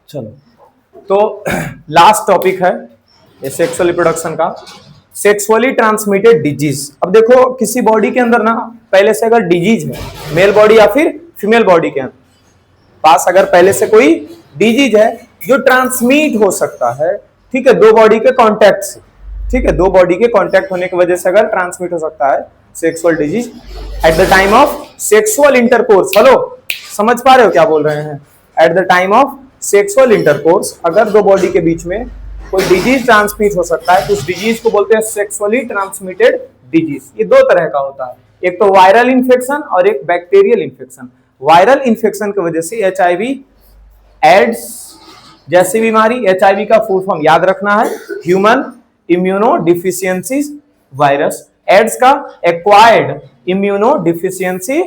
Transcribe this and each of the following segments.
चलो तो last topic है ये सेक्सुअल रिप्रोडक्शन का, सेक्सुअली ट्रांसमिटेड डिजीज। अब देखो किसी बॉडी के अंदर ना पहले से अगर डिजीज है, मेल बॉडी या फिर फीमेल बॉडी के पास अगर पहले से कोई डिजीज है जो ट्रांसमिट हो सकता है, ठीक है, दो बॉडी के कांटेक्ट से, ठीक है, दो बॉडी के कांटेक्ट होने की वजह से अगर ट्रांसमिट हो सकता है sexual disease at the time of sexual intercourse. Hello, समझ पा रहे हो क्या बोल रहे हैं? At the time of sexual intercourse अगर दो बॉडी के बीच में कोई डिजीज ट्रांसमिट हो सकता है तो उस डिजीज को बोलते हैं सेक्सुअली ट्रांसमिटेड डिजीज। ये दो तरह का होता है, एक तो वायरल इंफेक्शन और एक बैक्टीरियल इंफेक्शन। वायरल इंफेक्शन की वजह से एचआईवी एड्स जैसी बीमारी, एचआईवी का फुल फॉर्म याद रखना है human immuno deficiency virus, AIDS का एक्वायर्ड इम्यूनो डिफिशियंसी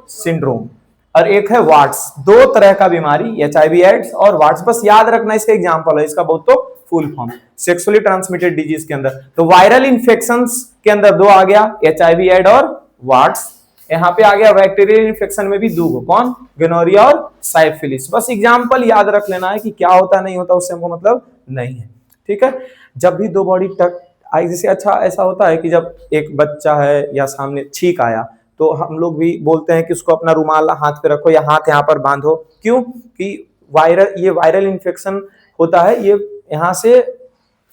सिंड्रोम, और एक है वाट्स। दो तरह का बीमारी एचआईवी एड्स और वाट्स, बस याद रखना इसका एग्जांपल है, इसका बहुत तो full form sexually transmitted disease के अंदर। तो वायरल इंफेक्शंस के अंदर दो आ गया, एचआईवी एड और वाट्स। यहाँ पे आ गया बैक्टीरियल इंफेक्शन में भी दो, कौन? गोनोरिया और साइफिलिस। बस एग्जांपल याद रख लेना है कि क्या होता नहीं होता, उससे हमको मतलब नहीं है, ठीक है। जब भी दो बॉडी टक आई, जैसे अच्छा ऐसा होता है कि जब एक बच्चा है या सामने छींक आया तो हम लोग भी बोलते हैं कि उसको अपना रुमाल हाथ पे रखो या हाथ यहाँ पर बांधो। क्यों? कि ये वायरल इंफेक्शन होता है, ये यहाँ से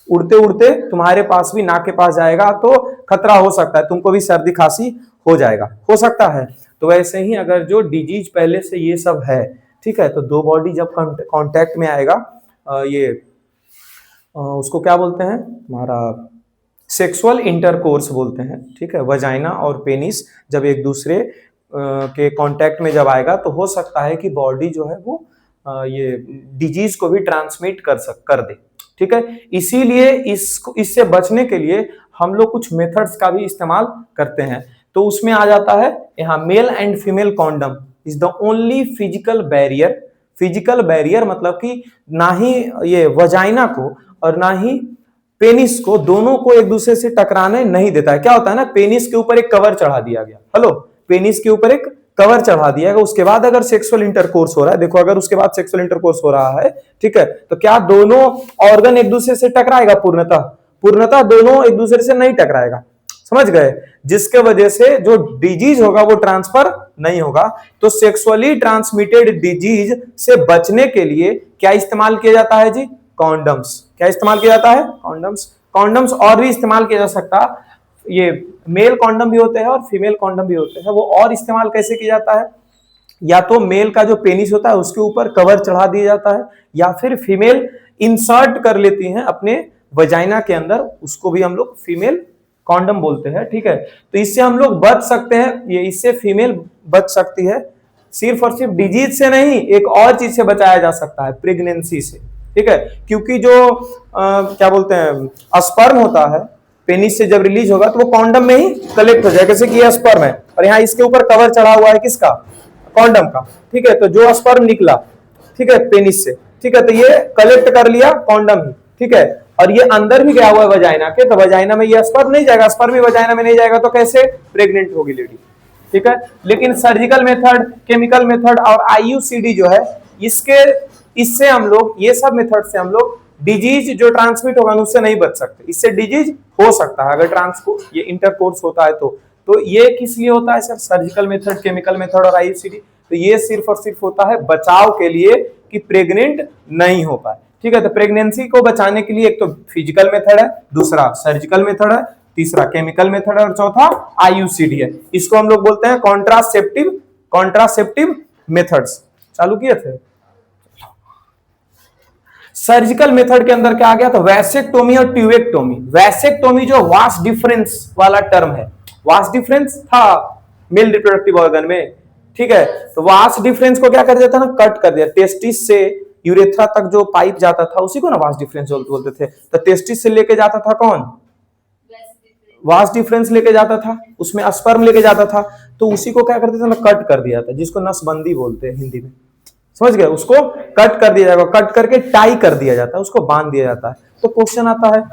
उड़ते उड़ते तुम्हारे पास भी नाक के पास जाएगा तो खतरा हो सकता है, तुमको भी सर्दी खांसी हो जाएगा, हो सकता है। तो वैसे ही अगर जो डिजीज पहले से ये सब है, ठीक है, तो दो बॉडी जब कांटेक्ट में आएगा, उसको क्या बोलते हैं, तुम्हारा सेक्सुअल इंटरकोर्स बोलते हैं, ठीक है। वजाइना और पेनिस जब एक दूसरे के कांटेक्ट में जब आएगा तो हो सकता है कि बॉडी जो है वो ये डिजीज को भी ट्रांसमिट कर दे, ठीक है। इसीलिए इससे बचने के लिए हम लोग कुछ मेथड्स का भी इस्तेमाल करते हैं। तो उसमें आ जाता है यहाँ male and female condom is the only physical barrier. Physical barrier मतलब कि ना ही ये वजाइना को और ना ही पेनिस को, दोनों को एक दूसरे से टकराने नहीं देता है। क्या होता है ना, पेनिस के ऊपर एक कवर चढ़ा दिया गया, हेलो, पेनिस के ऊपर एक कवर चढ़ा दिया गया, उसके बाद अगर सेक्सुअल इंटरकोर्स हो रहा है, देखो अगर उसके बाद सेक्सुअल इंटरकोर्स हो रहा है, ठीक है, तो क्या दोनों ऑर्गन एक दूसरे से टकराएगा? पूर्णतः दोनों एक दूसरे से नहीं टकराएगा, समझ गए? जिसके वजह से जो डिजीज होगा वो ट्रांसफर नहीं होगा। तो सेक्सुअली ट्रांसमिटेड डिजीज से बचने के लिए क्या इस्तेमाल किया जाता है जी? कॉन्डम्स। क्या इस्तेमाल किया जाता है? कॉन्डम्स। कॉन्डम्स और भी इस्तेमाल किया जा सकता, ये मेल कॉन्डम भी होते हैं और फीमेल कॉन्डम भी होते हैं। वो और इस्तेमाल कैसे किया जाता है? या तो मेल का जो पेनिस होता है उसके ऊपर कवर चढ़ा दिया जाता है, या फिर फीमेल इंसर्ट कर लेती हैं अपने वजाइना के अंदर, उसको भी हम लोग फीमेल कॉन्डम बोलते हैं, ठीक है। तो इससे हम लोग बच सकते हैं, ये इससे फीमेल बच सकती है। सिर्फ और सिर्फ डिजीज से नहीं, एक और चीज से बचाया जा सकता है, प्रेगनेंसी से, ठीक है। क्योंकि जो क्या बोलते हैं स्पर्म होता है, पेनिस से जब रिलीज होगा तो वो कॉन्डम में ही कलेक्ट हो जाए, जैसे कि ये स्पर्म है और यहाँ इसके ऊपर कवर चढ़ा हुआ है किसका? कॉन्डम का, ठीक है। तो जो स्पर्म निकला, ठीक है, पेनिस से, ठीक है, तो ये कलेक्ट कर लिया कॉन्डम ही, ठीक है, और ये अंदर भी गया हुआ है वजाइना के, तो वजाइना में ये स्पर्म नहीं जाएगा, स्पर्म भी वजाइना में नहीं जाएगा, तो कैसे प्रेग्नेंट होगी लेडी, ठीक है। लेकिन सर्जिकल मेथड, केमिकल मेथड और आईयूसीडी जो है, इससे हम लोग, ये सब मेथड से हम लोग डिजीज जो ट्रांसमिट होगा उससे नहीं बच सकते। इससे डिजीज हो सकता है अगर ये इंटरकोर्स होता है तो ये किस लिए होता है sir? Surgical method, chemical method और आईयूसीडी, तो ये सिर्फ और सिर्फ होता है बचाव के लिए कि प्रेग्नेंट नहीं हो पाए, ठीक है। तो प्रेगनेंसी को बचाने के लिए एक तो फिजिकल मेथड है, दूसरा सर्जिकल मेथड है, तीसरा केमिकल मेथड है और चौथा आईयूसीडी है। इसको हम लोग बोलते हैं कॉन्ट्रासेप्टिव मेथड्स। चालू किए थे। सर्जिकल मेथड के अंदर क्या आ गया? तो वैसेक्टोमी और ट्यूबेक्टोमी। वैसेक्टोमी जो वास डिफरेंस वाला टर्म है, वास डिफरेंस था मेल रिप्रोडक्टिव ऑर्गन में, ठीक है, तो वास डिफरेंस को क्या कर दिया था ना, कट कर दिया। टेस्टिस से यूरेथ्रा तक जो पाइप जाता था उसी को ना वास डिफरेंस बोलते थे। तो टेस्टिस से लेके जाता था कौन? वास डिफरेंस लेके जाता था, उसमें स्पर्म लेके जाता था, तो उसी को क्या करते थे ना, कट कर दिया था, जिसको नसबंदी बोलते हैं हिंदी में, समझ गए? उसको कट कर दिया जाएगा, कट करके टाई कर दिया जाता है, उसको बांध दिया जाता है। तो क्वेश्चन आता है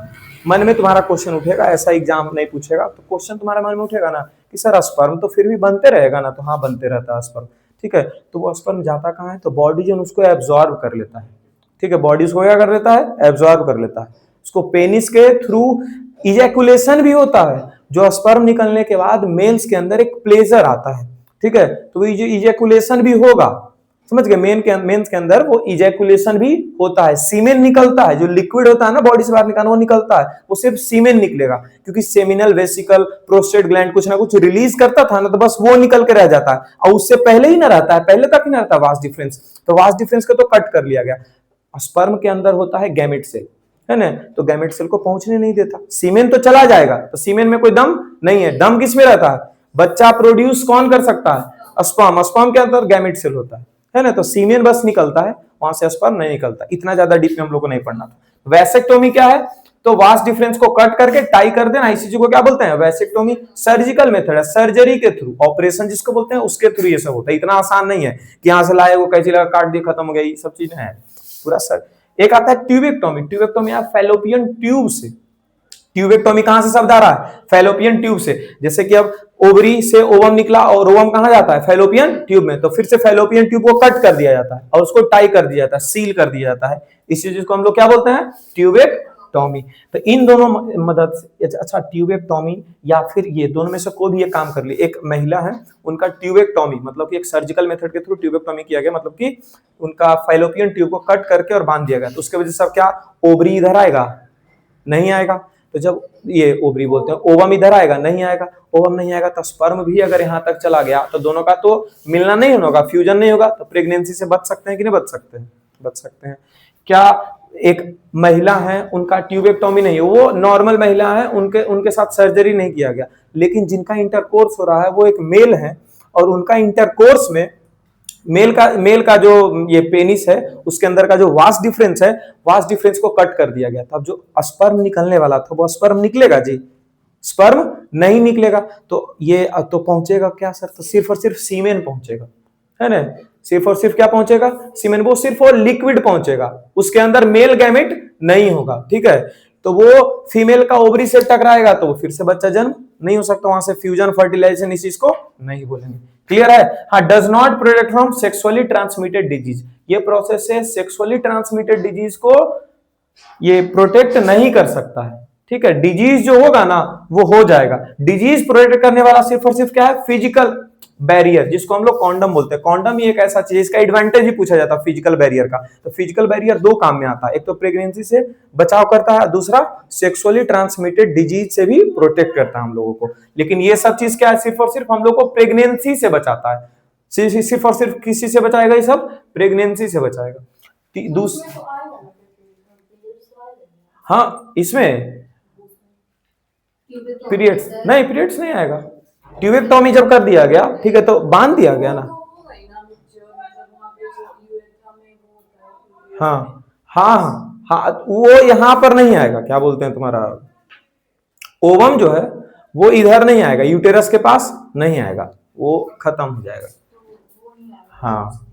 मन में, तुम्हारा क्वेश्चन उठेगा, ऐसा एग्जाम नहीं पूछेगा तो क्वेश्चन तुम्हारे मन में उठेगा ना कि सर स्पर्म तो फिर भी बनते रहेगा ना? तो हाँ, बनते रहता है स्पर्म, ठीक है। तो वो स्पर्म जाता कहाँ है? तो बॉडी जो उसको एब्जॉर्ब कर लेता है, ठीक है, बॉडी उसको क्या कर लेता है, एब्जॉर्ब कर लेता है। उसको पेनिस के थ्रू इजैकुलेशन भी होता है, जो स्पर्म निकलने के बाद मेल्स के अंदर एक प्लेजर आता है, ठीक है, तो इजैकुलेशन भी होगा, समझ गए, मेंस के अंदर वो इजैकुलेशन भी होता है, सीमेन निकलता है, जो लिक्विड होता है ना बॉडी से बाहर निकालना वो निकलता है, वो सिर्फ सीमेन निकलेगा, क्योंकि सेमिनल वेसिकल प्रोस्टेट ग्लैंड कुछ ना कुछ रिलीज करता था ना, तो बस वो निकल के रह जाता है, और उससे पहले ही ना रहता है, पहले तक ही ना रहता वास डिफरेंस, तो वास डिफरेंस को तो कट कर लिया गया। स्पर्म के अंदर होता है गैमेट सेल, है ना, तो गैमेट सेल को पहुंचने नहीं देता, सीमेन तो चला जाएगा, तो सीमेन में कोई दम नहीं है, दम किस में रहता है, बच्चा प्रोड्यूस कौन कर सकता है, स्पर्म, स्पर्म के अंदर गैमेट सेल होता है ना, तो सीमेन बस निकलता है, वहां से स्पर्म नहीं निकलता, इतना ज्यादा डीप में हम लोग को नहीं पढ़ना था। वैसेक्टोमी क्या है, तो वास डिफरेंस को कट करके टाई कर देना, इसी चीज को क्या बोलते हैं, वैसेक्टोमी। सर्जिकल मेथड है, सर्जरी के थ्रू, ऑपरेशन जिसको बोलते हैं उसके थ्रू ये सब होता है, इतना आसान नहीं है कि यहां से लाए वो कैंची लगा काट दिया खत्म हो गया, ये सब चीज है पूरा सर। एक आता है ट्यूबेक्टोमी, ट्यूबेक्टोमी आप फैलोपियन ट्यूब से, ट्यूबेक्टोमी कहां से शब्द आ रहा है, फैलोपियन ट्यूब से, जैसे कि अब ओवरी से ओवम निकला और ओवम कहां जाता है, फैलोपियन ट्यूब में, तो फिर से फैलोपियन ट्यूब को कट कर दिया जाता है और उसको टाई कर दिया जाता है, सील कर दिया जाता है, इसी चीज को हम लोग क्या बोलते हैं, ट्यूबेक्टोमी। तो इन दोनों मदद से, अच्छा ट्यूबेक्टोमी या फिर ये दोनों में से कोई भी एक काम कर ली, एक महिला है उनका ट्यूबेक्टोमी मतलब कि एक सर्जिकल मेथड के थ्रू ट्यूबेक्टोमी किया गया, मतलब कि उनका फैलोपियन ट्यूब को कट करके और बांध दिया गया, तो उसके वजह से अब क्या ओवरी इधर आएगा, नहीं आएगा, तो जब ये ओवरी बोलते हैं, ओवम इधर आएगा, नहीं आएगा, ओवम नहीं आएगा, तो स्पर्म भी अगर यहां तक चला गया तो दोनों का तो मिलना नहीं होगा, फ्यूजन नहीं होगा, तो प्रेगनेंसी से बच सकते हैं कि नहीं बच सकते हैं, बच सकते हैं। क्या एक महिला है उनका ट्यूबेक्टोमी नहीं है, वो नॉर्मल महिला है, उनके साथ सर्जरी नहीं किया गया, लेकिन जिनका इंटरकोर्स हो रहा है वो एक मेल है, और उनका इंटरकोर्स में मेल का जो ये पेनिस है उसके अंदर का जो वास डिफरेंस है, वास डिफरेंस को कट कर दिया गया था, अब जो स्पर्म निकलने वाला था वो स्पर्म निकलेगा जी, स्पर्म नहीं निकलेगा, तो ये तो पहुंचेगा क्या सर, तो सिर्फ और सिर्फ सीमेन पहुंचेगा, है ना, सिर्फ और सिर्फ क्या पहुंचेगा, सीमेन, वो सिर्फ और लिक्विड पहुंचेगा, उसके अंदर मेल गैमेट नहीं होगा, ठीक है, तो वो फीमेल का ओवरी से टकराएगा तो फिर से बच्चा जन्म नहीं हो सकता, वहां से फ्यूजन फर्टिलाइजेशन इस चीज को नहीं बोलेंगे, क्लियर है। हाँ, does not protect from sexually transmitted disease, ये प्रोसेस से सेक्सुअली ट्रांसमिटेड डिजीज को ये प्रोटेक्ट नहीं कर सकता है, ठीक है, डिजीज जो होगा ना वो हो जाएगा, डिजीज प्रोटेक्ट करने वाला सिर्फ और सिर्फ क्या है, फिजिकल बैरियर, जिसको हम लोग कॉन्डम बोलते हैं, कॉन्डम ही एक ऐसा चीज, इसका एडवांटेज ही पूछा जाता है फिजिकल बैरियर का, तो फिजिकल बैरियर दो काम में आता है, एक तो प्रेगनेंसी से बचाव करता है, दूसरा सेक्सुअली ट्रांसमिटेड डिजीज से भी प्रोटेक्ट करता है हम लोगों को, लेकिन ये सब चीज क्या है, सिर्फ और सिर्फ हम लोग को प्रेगनेंसी से बचाता है, सिर्फ और सिर्फ किसी से बचाएगा, ये सब प्रेगनेंसी से बचाएगा। हाँ, इसमें पीरियड्स नहीं, पीरियड्स नहीं आएगा, ट्यूबेक्टोमी जब कर दिया गया, ठीक है, तो बांध दिया गया ना, हाँ हाँ हाँ, वो यहां पर नहीं आएगा, क्या बोलते हैं तुम्हारा ओवम जो है वो इधर नहीं आएगा, यूटेरस के पास नहीं आएगा, वो खत्म हो जाएगा। हाँ,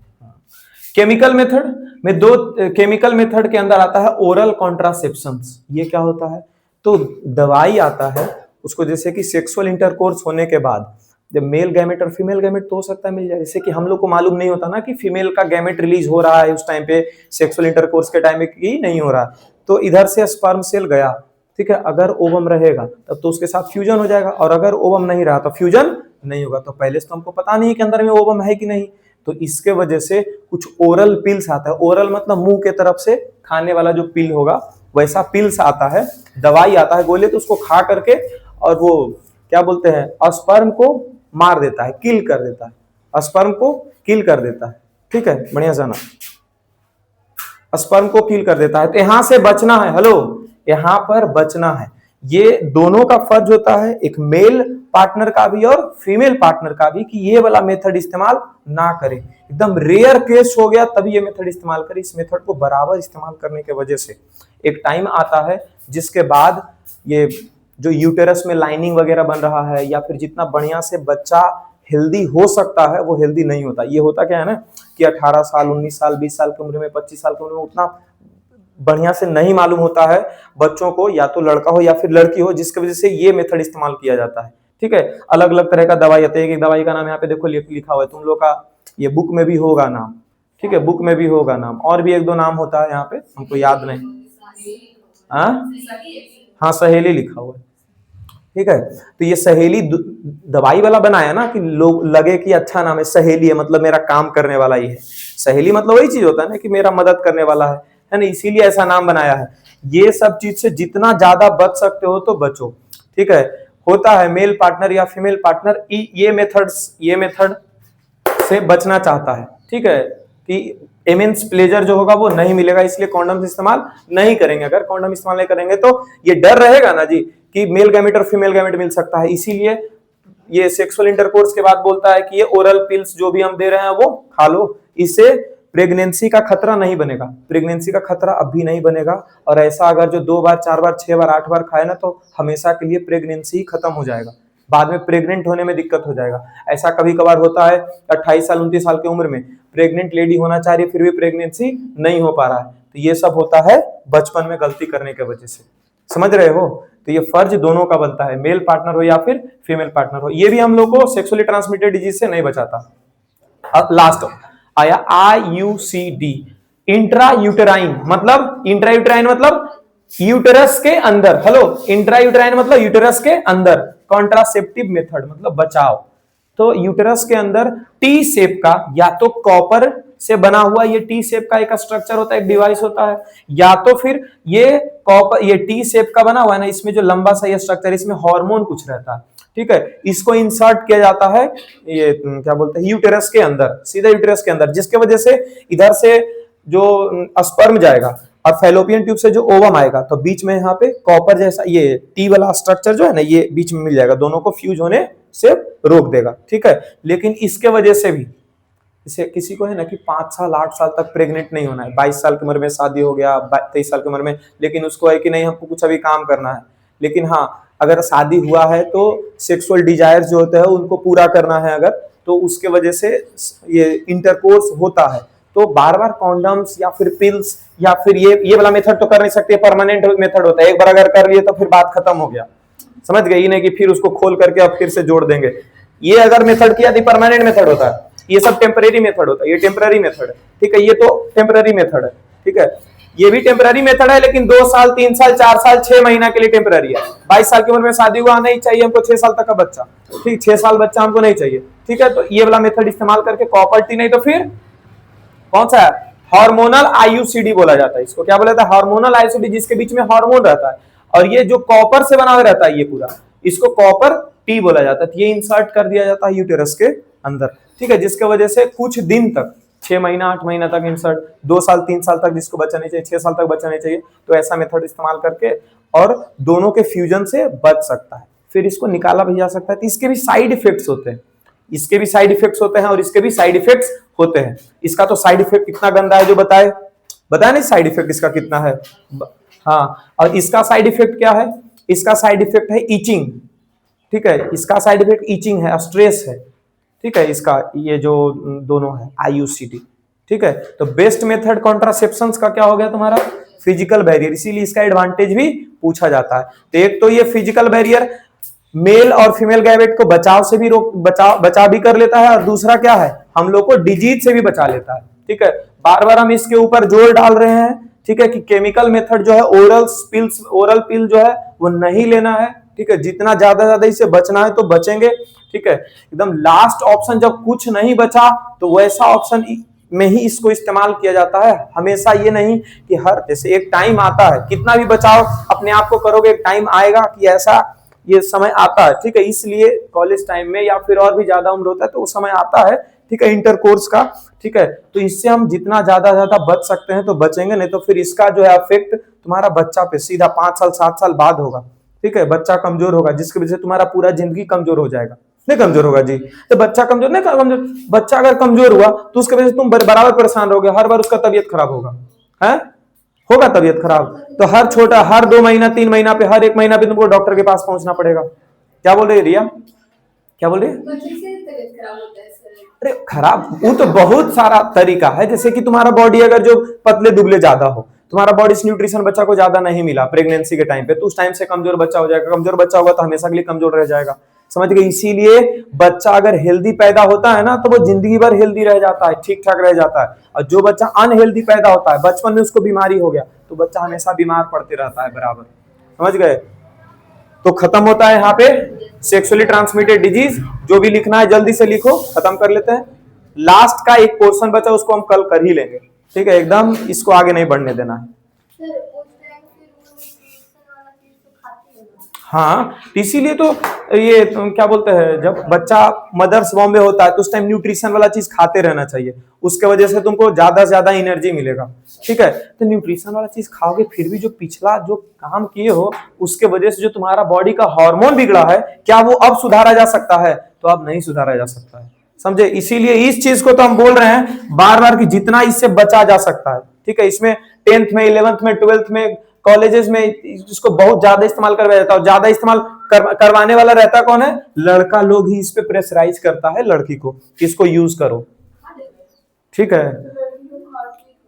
केमिकल मेथड में दो, केमिकल मेथड के अंदर आता है ओरल कॉन्ट्रासेप्शंस, ये क्या होता है, तो दवाई आता है उसको, जैसे कि सेक्सुअल इंटरकोर्स होने के बाद जब मेल गैमेट और फीमेल गैमेट तो हो सकता है मिल जाए, जैसे कि हम लोग को मालूम नहीं होता ना कि फीमेल का गैमेट रिलीज हो रहा है उस टाइम पे, सेक्सुअल इंटरकोर्स के टाइम में कि नहीं हो रहा, तो इधर से स्पर्म सेल गया, ठीक है, अगर ओवम रहेगा तब तो उसके साथ फ्यूजन हो जाएगा, और अगर ओवम नहीं रहा तो फ्यूजन नहीं होगा, तो पहले से तो हमको पता नहीं कि अंदर में ओवम है कि नहीं, तो इसके वजह से कुछ ओरल पिल्स आता है, ओरल मतलब मुंह के तरफ से खाने वाला जो पिल होगा वैसा पिल्स आता है, दवाई आता है गोले, तो उसको खा करके और वो क्या बोलते हैं स्पर्म को मार देता है, किल कर देता है, स्पर्म को किल कर देता है, ठीक है, बढ़िया जाना, स्पर्म को किल कर देता है, तो यहां से बचना है, हेलो, यहां पर बचना है, ये दोनों का फर्ज होता है, एक मेल पार्टनर का भी और फीमेल पार्टनर का भी, कि ये वाला मेथड इस्तेमाल ना करें, एकदम रेयर केस हो गया तभी ये मेथड इस्तेमाल करें, इस मेथड को बराबर इस्तेमाल करने के वजह से एक टाइम आता है जिसके बाद ये जो यूटेरस में लाइनिंग वगैरह बन रहा है, या फिर जितना बढ़िया से बच्चा हेल्दी हो सकता है वो हेल्दी नहीं होता, ये होता क्या है ना कि 18 साल 19 साल 20 साल की उम्र में 25 साल की उम्र में उतना बढ़िया से नहीं मालूम होता है बच्चों को, या तो लड़का हो या फिर लड़की हो, जिसकी वजह से ये मेथड इस्तेमाल किया जाता है, ठीक है, अलग अलग तरह का दवाई आते हैं, एक दवाई का नाम यहाँ पे देखो लिखा हुआ है, तुम लोग का ये बुक में भी होगा नाम, ठीक है, बुक में भी होगा नाम, और भी एक दो नाम होता है यहाँ पे, हमको याद नहीं। हाँ सहेली लिखा हुआ है, ठीक है। तो ये सहेली दवाई वाला बनाया ना कि लोग लगे कि अच्छा नाम है, सहेली है मतलब मेरा काम करने वाला ही है। सहेली मतलब वही चीज होता है ना कि मेरा मदद करने वाला है ना, इसीलिए ऐसा नाम बनाया है। ये सब चीज से जितना ज्यादा बच सकते हो तो बचो, ठीक है। होता है मेल पार्टनर या फीमेल पार्टनर ये मेथड से बचना चाहता है, ठीक है, कि इमेंस प्लेजर जो होगा वो नहीं मिलेगा, इसलिए कॉन्डम इस्तेमाल नहीं करेंगे। अगर कॉन्डम इस्तेमाल नहीं करेंगे तो ये डर रहेगा ना जी कि मेल गैमेट और फीमेल गैमेट मिल सकता है, इसीलिए ये सेक्सुअल इंटरकोर्स के बाद बोलता है कि ये ओरल पिल्स जो भी हम दे रहे हैं वो खा लो, इससे प्रेगनेंसी का खतरा नहीं बनेगा। प्रेगनेंसी का खतरा अभी नहीं बनेगा, और ऐसा अगर जो 2 बार 4 बार 6 बार 8 बार खाए ना तो हमेशा के लिए प्रेगनेंसी खत्म हो जाएगा, बाद में प्रेग्नेंट होने में दिक्कत हो जाएगा। ऐसा कभी कभार होता है 28 साल 29 साल की उम्र में प्रेग्नेंट लेडी होना चाह रही है फिर भी प्रेगनेंसी नहीं हो पा रहा है, तो ये सब होता है बचपन में गलती करने की वजह से, समझ रहे हो। तो ये फर्ज दोनों का बनता है, मेल पार्टनर हो या फिर फीमेल पार्टनर हो। ये भी हम लोग को सेक्सुअली ट्रांसमिटेड डिजीज से नहीं बचाता। अब लास्ट आया IUCD, इंट्रा यूटेराइन मतलब, इंट्रा यूटेराइन मतलब यूटेरस के अंदर, हेलो, इंट्रा यूटेराइन मतलब यूटेरस के अंदर, कॉन्ट्रासेप्टिव मेथड मतलब बचाव। तो यूटेरस के अंदर टी शेप का, या तो कॉपर से बना हुआ ये टी शेप का एक स्ट्रक्चर होता है, एक डिवाइस होता है, या तो फिर ये कॉपर, ये टी शेप का बना हुआ है ना, इसमें जो लंबा सा ये स्ट्रक्चर, इसमें हार्मोन कुछ रहता है, ठीक है, इसको इंसर्ट किया जाता है, ये क्या बोलते हैं, यूटेरस के अंदर, सीधा यूटेरस के अंदर, जिसके वजह से इधर से जो स्पर्म जाएगा और फैलोपियन ट्यूब से जो ओवम आएगा, तो बीच में यहाँ पे कॉपर जैसा ये टी वाला स्ट्रक्चर जो है ना, ये बीच में मिल जाएगा, दोनों को फ्यूज होने से रोक देगा, ठीक है। लेकिन इसके वजह से भी जैसे किसी को है ना कि 5 साल 8 साल तक प्रेग्नेंट नहीं होना है, 22 साल की उम्र में शादी हो गया, 23 साल की उम्र में, लेकिन उसको है कि नहीं हमको कुछ अभी काम करना है, लेकिन हाँ अगर शादी हुआ है तो सेक्सुअल डिजायर जो होते हैं उनको पूरा करना है अगर, तो उसके वजह से ये इंटरकोर्स होता है, तो बार बार कॉन्डम्स या फिर पिल्स या फिर ये वाला मेथड तो कर नहीं सकते, परमानेंट मेथड होता है, एक बार अगर कर लिए तो फिर बात खत्म हो गया, समझ गए, ये नहीं कि फिर उसको खोल करके अब फिर से जोड़ देंगे। ये अगर मेथड किया तो परमानेंट मेथड होता है, ये सब टेम्परेरी मेथड होता है, ये टेम्पररी मेथड है, ठीक है, ये तो टेम्पररी मेथड है, ठीक है, ये भी टेम्पररी मेथड है, लेकिन 2 साल 3 साल 4 साल 6 महीना के लिए टेम्पररी है। 22 साल की उम्र में शादी हुआ नहीं चाहिए हमको, 6 साल तक का बच्चा, ठीक, 6 साल बच्चा हमको नहीं चाहिए, ठीक है, तो ये वाला मेथड इस्तेमाल करके कॉपर टी, नहीं तो फिर कौन सा है, हार्मोनल IUCD बोला जाता है इसको, क्या बोला जाता है, हार्मोनल IUCD, जिसके बीच में हार्मोन रहता है, और ये जो कॉपर से बना हुआ रहता है ये पूरा, इसको कॉपर टी बोला जाता है। ये इंसर्ट कर दिया जाता है यूटेरस के अंदर, ठीक है, जिसके वजह से कुछ दिन तक, 6 महीना 8 महीना तक इंसर्ट, 2 साल 3 साल तक जिसको बच्चा नहीं चाहिए, 6 साल तक बच्चा नहीं चाहिए, तो ऐसा मेथड इस्तेमाल करके और दोनों के फ्यूजन से बच सकता है, फिर इसको निकाला भी जा सकता है। तो इसके भी साइड इफेक्ट्स होते हैं, इसके भी साइड इफेक्ट्स होते हैं और इसके भी साइड इफेक्ट्स होते हैं। इसका तो साइड इफेक्ट कितना गंदा है जो बताए नहीं, साइड इफेक्ट इसका कितना है, हाँ, और इसका साइड इफेक्ट क्या है, इसका साइड इफेक्ट है ईचिंग, ठीक है, इसका साइड इफेक्ट ईचिंग है, स्ट्रेस है, ठीक है, इसका ये जो दोनों है IUCD, ठीक है। तो बेस्ट मेथड कॉन्ट्रासेप्शन का क्या हो गया तुम्हारा, फिजिकल बैरियर, इसीलिए इसका एडवांटेज भी पूछा जाता है। तो एक तो ये फिजिकल बैरियर मेल और फीमेल गैमेट को बचाव से भी बचा भी कर लेता है, और दूसरा क्या है, हम लोग को डिजीज से भी बचा लेता है, ठीक है। बार बार हम इसके ऊपर जोर डाल रहे हैं, ठीक है, कि केमिकल मेथड जो है, ओरल पिल जो है वो नहीं लेना है, ठीक है, जितना ज्यादा इससे बचना है तो बचेंगे, ठीक है। एकदम लास्ट ऑप्शन जब कुछ नहीं बचा तो वैसा ऑप्शन में ही इसको इस्तेमाल किया जाता है, हमेशा ये नहीं कि हर, जैसे एक टाइम आता है, कितना भी बचाओ अपने आप को करोगे, एक टाइम आएगा कि ऐसा ये समय आता है, ठीक है, इसलिए कॉलेज टाइम में या फिर और भी ज्यादा उम्र होता है तो वो समय आता है, ठीक है, इंटरकोर्स का, ठीक है। तो इससे हम जितना ज्यादा बच सकते हैं तो बचेंगे, नहीं तो फिर इसका जो है इफेक्ट तुम्हारा बच्चा पे सीधा 5 साल 7 साल बाद होगा, ठीक है, बच्चा कमजोर होगा, जिसकी वजह से तुम्हारा पूरा जिंदगी कमजोर हो जाएगा। नहीं कमजोर होगा जी, तो बच्चा कमजोर नहीं, कमजोर बच्चा अगर कमजोर हुआ तो उसकी वजह से तुम बराबर परेशान रहोगे, हर बार उसका तबीयत खराब होगा, है होगा तबीयत खराब, तो हर 2 महीना 3 महीना पे, हर 1 महीना पे तुमको डॉक्टर के पास पहुंचना पड़ेगा। क्या बोल रही है रिया, क्या बोल रही है, अरे खराब, वो तो बहुत सारा तरीका है, जैसे कि तुम्हारा बॉडी अगर जो पतले दुबले ज्यादा हो, तुम्हारा बॉडी से न्यूट्रिशन बच्चा को ज्यादा नहीं मिला प्रेगनेंसी के टाइम पे, तो उस टाइम से कमजोर बच्चा हो जाएगा, कमजोर बच्चा होगा तो हमेशा के लिए कमजोर रह जाएगा, समझ गए। इसीलिए बच्चा अगर हेल्दी पैदा होता है ना तो वो जिंदगी भर हेल्दी रह जाता है, ठीक ठाक रह जाता है। और जो बच्चा अनहेल्दी पैदा होता है, बचपन में उसको बीमारी हो गया तो बच्चा हमेशा बीमार पड़ते रहता है बराबर। समझ गए। तो खत्म होता है यहाँ पे सेक्सुअली ट्रांसमिटेड डिजीज। जो भी लिखना है जल्दी से लिखो, खत्म कर लेते हैं। लास्ट का एक पोर्शन बचा, उसको हम कल कर ही लेंगे, ठीक है। एकदम इसको आगे नहीं बढ़ने देना है। हाँ, इसीलिए तो ये क्या बोलते हैं, जब बच्चा मदर्स वॉर्म में होता है तो उस टाइम न्यूट्रिशन वाला चीज खाते रहना चाहिए, उसके वजह से तुमको ज्यादा से ज्यादा एनर्जी मिलेगा, ठीक है। तो न्यूट्रिशन वाला चीज खाओगे, फिर भी जो पिछला जो काम किए हो उसके वजह से जो तुम्हारा बॉडी का हार्मोन बिगड़ा है, क्या वो अब सुधारा जा सकता है? तो अब नहीं सुधारा जा सकता है, समझे। इसीलिए इस चीज को तो हम बोल रहे हैं बार बार कि जितना इससे बचा जा सकता है, ठीक है। इसमें 10th में, 11th में, 12th में, कॉलेजेस में इसको बहुत ज्यादा इस्तेमाल करवाया जाता है। ज्यादा इस्तेमाल करवाने वाला रहता कौन है? लड़का लोग ही इस पे प्रेशराइज करता है लड़की को, इसको यूज करो, ठीक है।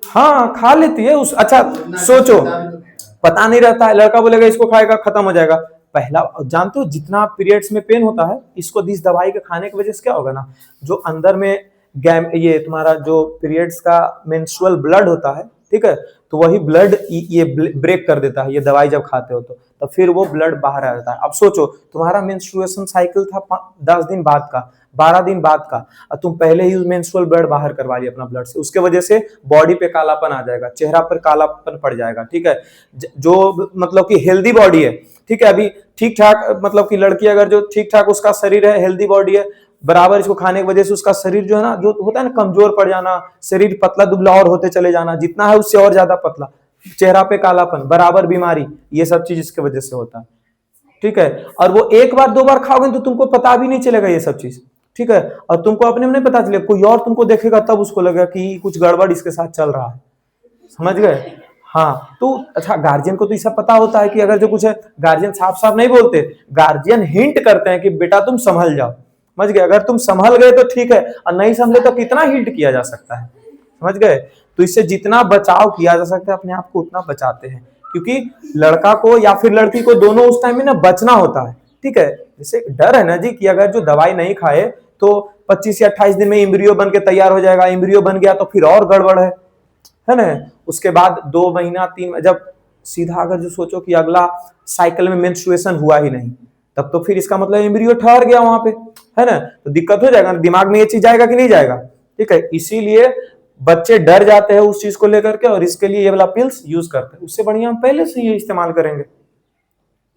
हाँ, खा लेती है उस, अच्छा सोचो, पता नहीं रहता है, लड़का बोलेगा इसको खाएगा खत्म हो जाएगा। पहला जानते हो जितना पीरियड्स में पेन होता है, इसको इस दवाई के खाने की वजह से क्या होगा ना, जो अंदर में ये तुम्हारा जो पीरियड्स का मेंस्ट्रुअल ब्लड होता है, ठीक है, तो वही ब्लड ये ब्रेक कर देता है ये दवाई जब खाते हो तो फिर वो ब्लड बाहर आ जाता है। अब सोचो तुम्हारा मेंस्ट्रुएशन साइकिल था 10 दिन बाद का, 12 दिन बाद का, और तुम पहले ही मेंस्ट्रुअल ब्लड बाहर करवा लिया अपना ब्लड से, उसके वजह से बॉडी पे कालापन आ जाएगा, चेहरा पर कालापन पड़ जाएगा, ठीक है। जो मतलब कि हेल्दी बॉडी है, ठीक है, अभी ठीक ठाक, मतलब कि लड़की अगर जो ठीक ठाक उसका शरीर है, हेल्दी बॉडी है, बराबर इसको खाने की वजह से उसका शरीर जो है ना, जो होता है ना कमजोर पड़ जाना, शरीर पतला दुबला और होते चले जाना, जितना है उससे और ज्यादा पतला, चेहरा पे कालापन, बराबर बीमारी, ये सब चीज इसके वजह से होता है, ठीक है। और वो एक बार दो बार खाओगे तो तुमको पता भी नहीं चलेगा ये सब चीज, ठीक है। और तुमको अपने में नहीं पता चलेगा, कोई और तुमको देखेगा तब उसको लगेगा कि कुछ गड़बड़ इसके साथ चल रहा है, समझ गए। हाँ, तो अच्छा गार्जियन को तो ये सब पता होता है कि अगर जो कुछ है, गार्जियन साफ साफ नहीं बोलते, गार्जियन हिंट करते हैं कि बेटा तुम संभल जाओ, समझ गए। अगर तुम संभल गए तो ठीक है, और नहीं संभले तो कितना हिंट किया जा सकता है, समझ गए। तो इससे जितना बचाव किया जा सकता है अपने आप को उतना बचाते हैं, क्योंकि लड़का को या फिर लड़की को दोनों उस टाइम में ना बचना होता है, ठीक है। जैसे डर है ना जी कि अगर जो दवाई नहीं खाए तो 25 या 28 दिन में इम्ब्रियो बन के तैयार हो जाएगा, इम्ब्रियो बन गया तो फिर और गड़बड़ है ना। उसके बाद 2 महीना 3, जब सीधा अगर जो सोचो कि अगला साइकिल में मेंस्ट्रुएशन हुआ ही नहीं, तब तो फिर इसका मतलब एम्ब्रियो ठहर गया वहां पे, है ना। तो दिक्कत हो जाएगा, दिमाग में ये चीज जाएगा कि नहीं जाएगा, ठीक है। इसीलिए बच्चे डर जाते हैं उस चीज को लेकर के, और इसके लिए ये वाला पिल्स यूज करते हैं। उससे बढ़िया हम पहले से ये इस्तेमाल करेंगे,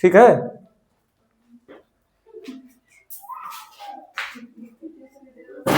ठीक है।